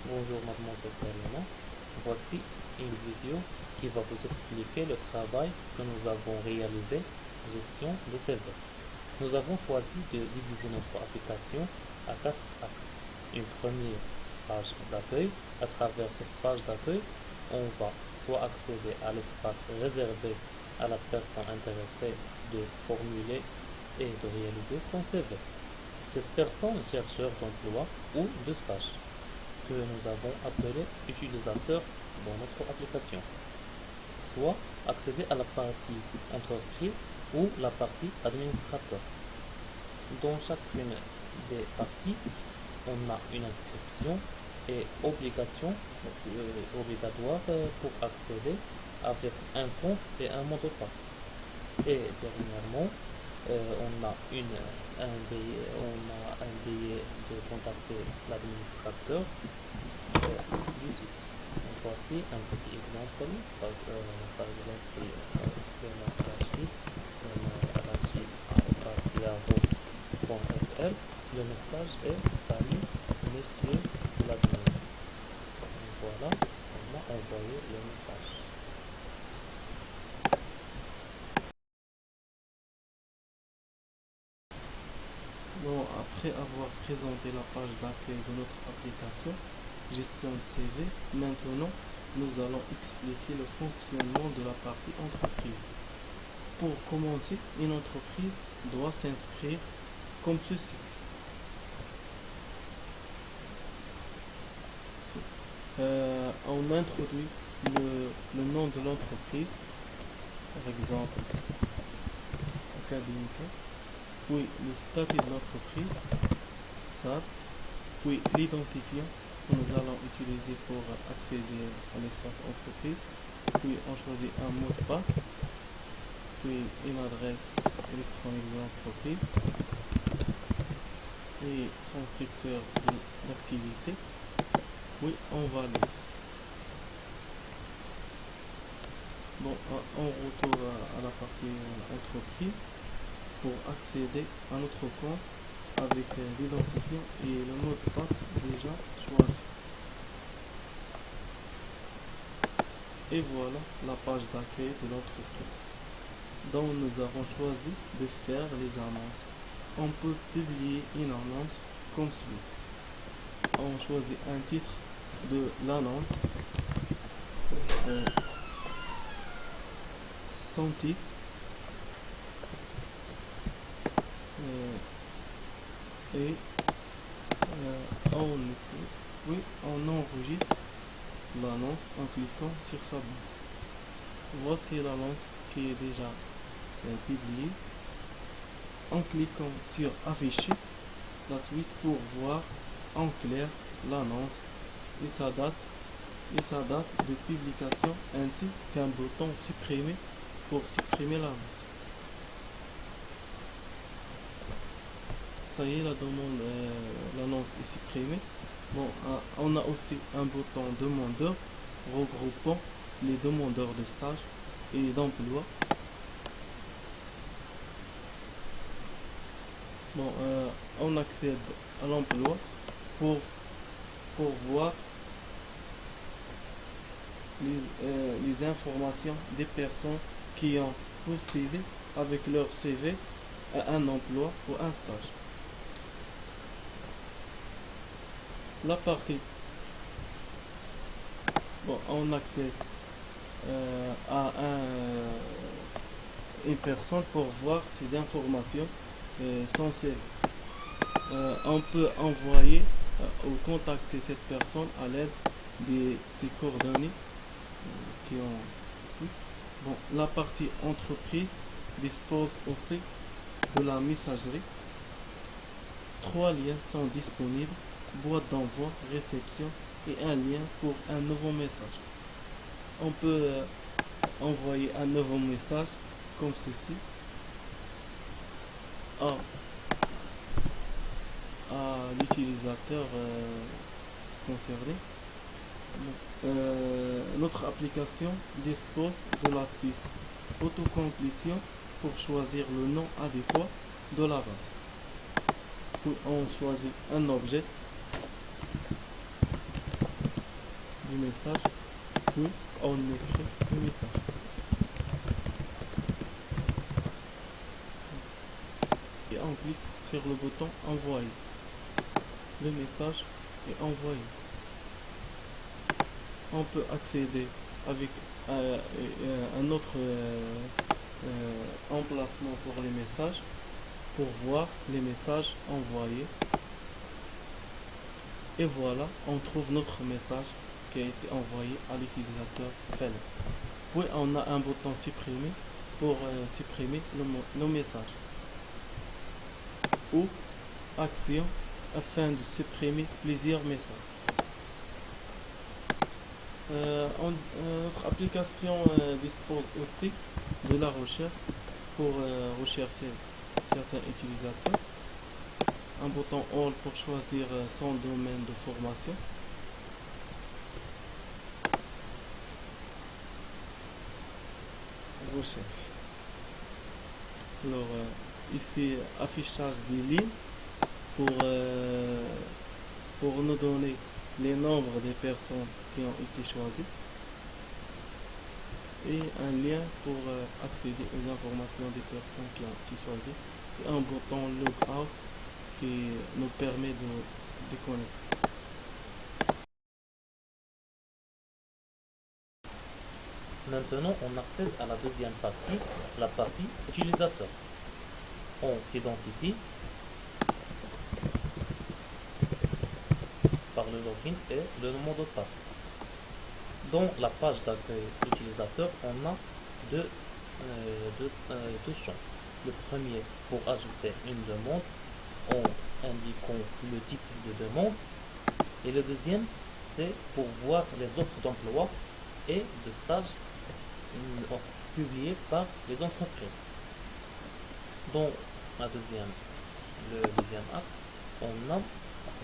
Bonjour mademoiselle Carolina, voici une vidéo qui va vous expliquer le travail que nous avons réalisé, gestion de CV. Nous avons choisi de diviser notre application à quatre axes. Une première page d'accueil. À travers cette page d'accueil, on va soit accéder à l'espace réservé à la personne intéressée de formuler et de réaliser son CV. Cette personne est chercheur d'emploi ou de stage que nous avons appelé utilisateur dans notre application, soit accéder à la partie entreprise ou la partie administrateur. Dans chacune des parties, on a une inscription et obligation obligatoire pour accéder avec un compte et un mot de passe. Et dernièrement, on a un billet de contacter l'administrateur du site. Donc, voici un petit exemple. Par exemple, rachid@yahoo.fr. Le message est Salut, monsieur l'admin. Voilà, on a envoyé le message. Bon, après avoir présenté la page d'accueil de notre application gestion de CV, maintenant nous allons expliquer le fonctionnement de la partie entreprise. Pour commencer, une entreprise doit s'inscrire comme ceci. On introduit le nom de l'entreprise, par exemple Academica, puis le statut de l'entreprise, ça, puis l'identifiant que nous allons utiliser pour accéder à l'espace entreprise, puis on choisit un mot de passe, puis une adresse électronique de l'entreprise et son secteur d'activité, puis on valide. Bon, on retourne à la partie entreprise pour accéder à notre compte avec l'identifiant et le mot de passe déjà choisi. Et voilà la page d'accueil de l'entreprise dont nous avons choisi de faire les annonces. On peut publier une annonce comme suit. On choisit un titre de l'annonce, son titre, et on enregistre l'annonce en cliquant sur Submit. Voici l'annonce qui est déjà publiée. En cliquant sur Afficher la suite pour voir en clair l'annonce et sa date de publication ainsi qu'un bouton supprimer pour supprimer l'annonce. Ça y est, l'annonce est supprimée. Bon, on a aussi un bouton demandeur regroupant les demandeurs de stage et d'emploi. Bon, on accède à l'emploi pour voir les informations des personnes qui ont postulé avec leur CV à un emploi ou un stage. La partie, bon, on accède à une personne pour voir ses informations son CV. On peut envoyer ou contacter cette personne à l'aide de ses coordonnées qui ont. Bon, la partie entreprise dispose aussi de la messagerie. 3 liens sont disponibles: boîte d'envoi, réception et un lien pour un nouveau message. On peut envoyer un nouveau message comme ceci à l'utilisateur concerné. Notre application dispose de l'astuce autocomplétion pour choisir le nom adéquat de la base. Puis on choisit un objet du message, puis on écrit le message. Et on clique sur le bouton envoyer. Le message est envoyé. On peut accéder avec un autre emplacement pour les messages, pour voir les messages envoyés. Et voilà, on trouve notre message qui a été envoyé à l'utilisateur Fellow. Puis on a un bouton supprimer pour supprimer nos messages, ou action afin de supprimer plusieurs messages. Notre application dispose aussi de la recherche pour rechercher certains utilisateurs. Un bouton All pour choisir son domaine de formation. Recherche. Alors ici affichage des lignes pour nous donner les nombres des personnes qui ont été choisies, et un lien pour accéder aux informations des personnes qui ont été choisies, et un bouton Logout qui nous permet de déconnecter. Maintenant, on accède à la deuxième partie, la partie utilisateur. On s'identifie par le login et le mot de passe. Dans la page d'accueil utilisateur, on a deux champs. Le premier pour ajouter une demande en indiquant le type de demande, et le deuxième c'est pour voir les offres d'emploi et de stage publiées par les entreprises. Dans le deuxième axe, on a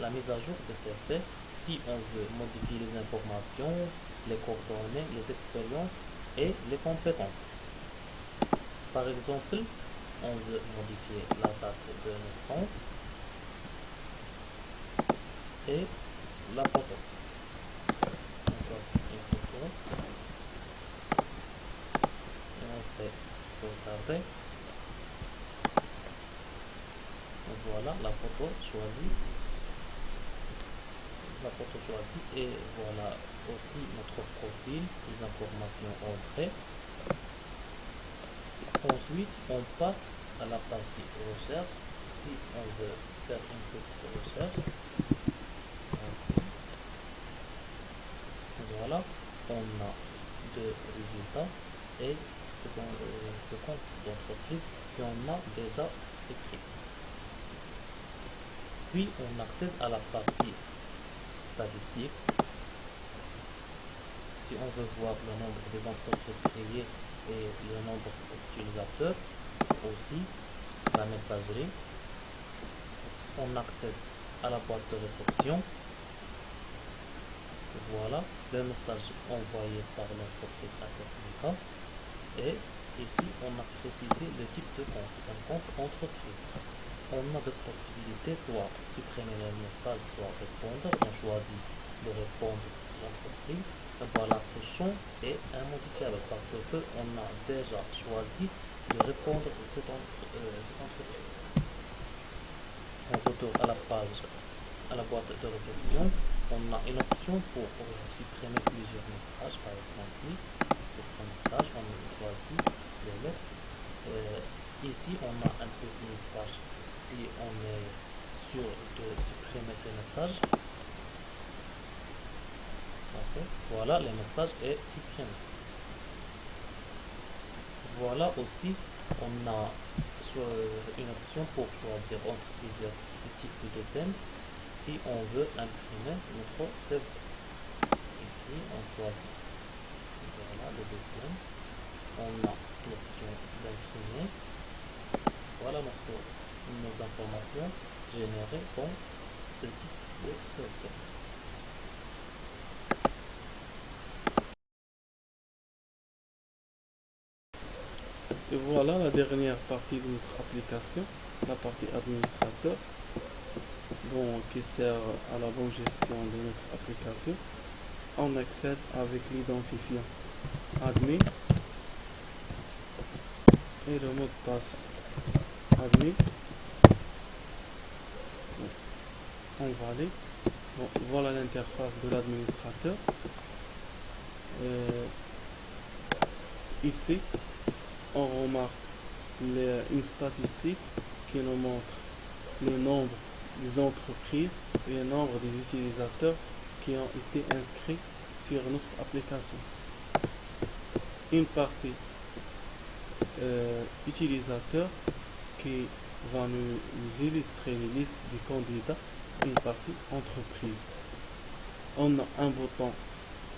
la mise à jour de CV si on veut modifier les informations, les coordonnées, les expériences et les compétences. Par exemple, on veut modifier la date de naissance et la photo. On choisit une photo et on fait sauvegarder. Voilà la photo choisie. Et voilà aussi notre profil, les informations entrées. Ensuite, on passe à la partie recherche. Si on veut faire une petite recherche, voilà, on a deux résultats et c'est dans ce compte d'entreprise qu'on a déjà écrit. Puis on accède à la partie statistique. Si on veut voir le nombre des entreprises créées et le nombre d'utilisateurs, aussi la messagerie, on accède à la boîte de réception. Voilà le message envoyé par l'entreprise Interpublica, et ici on a précisé le type de compte, c'est un compte entreprise. On a deux possibilités, soit supprimer le message, soit répondre. On choisit de répondre l'entreprise. Voilà, ce champ est immodifiable parce qu'on a déjà choisi de répondre à cette entreprise. On retourne à la page, à la boîte de réception. On a une option pour supprimer plusieurs messages. Par exemple, supprimer message, on choisit les lettres. Ici, on a un petit message si on est sûr de supprimer ces messages. Okay. Voilà, le message est supprimé. Voilà aussi, on a une option pour choisir entre plusieurs types de thèmes si on veut imprimer notre CV. Ici, on choisit, voilà, le deuxième. On a l'option d'imprimer. Voilà nos informations générées dans ce type de CV. Et voilà la dernière partie de notre application, la partie administrateur, qui sert à la bonne gestion de notre application. on accède avec l'identifiant admin et le mot de passe admin. On va aller. Bon, voilà l'interface de l'administrateur. Ici, on remarque une statistique qui nous montre le nombre des entreprises et le nombre des utilisateurs qui ont été inscrits sur notre application. Une partie utilisateur qui va nous illustrer les listes des candidats, une partie entreprise. On a un bouton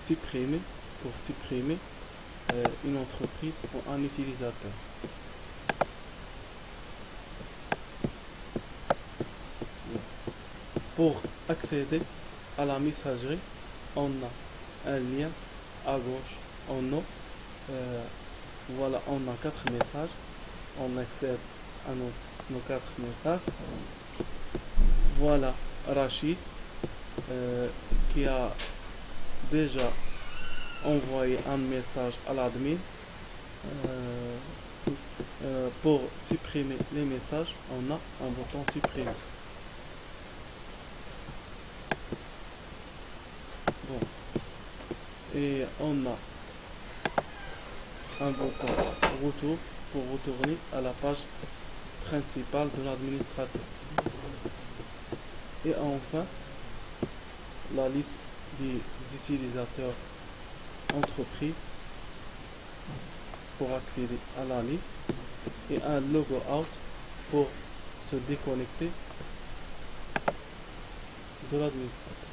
supprimer pour supprimer une entreprise ou un utilisateur. Pour accéder à la messagerie, on a un lien à gauche en haut. Voilà, on a 4 messages. On accède à nos 4 messages. Voilà Rachid qui a déjà envoyé un message à l'admin. Pour supprimer les messages, on a un bouton supprimer. Bon. Et on a un bouton retour pour retourner à la page principale de l'administrateur. Et enfin, la liste des utilisateurs entreprises pour accéder à la liste et un logo out pour se déconnecter de l'administrateur.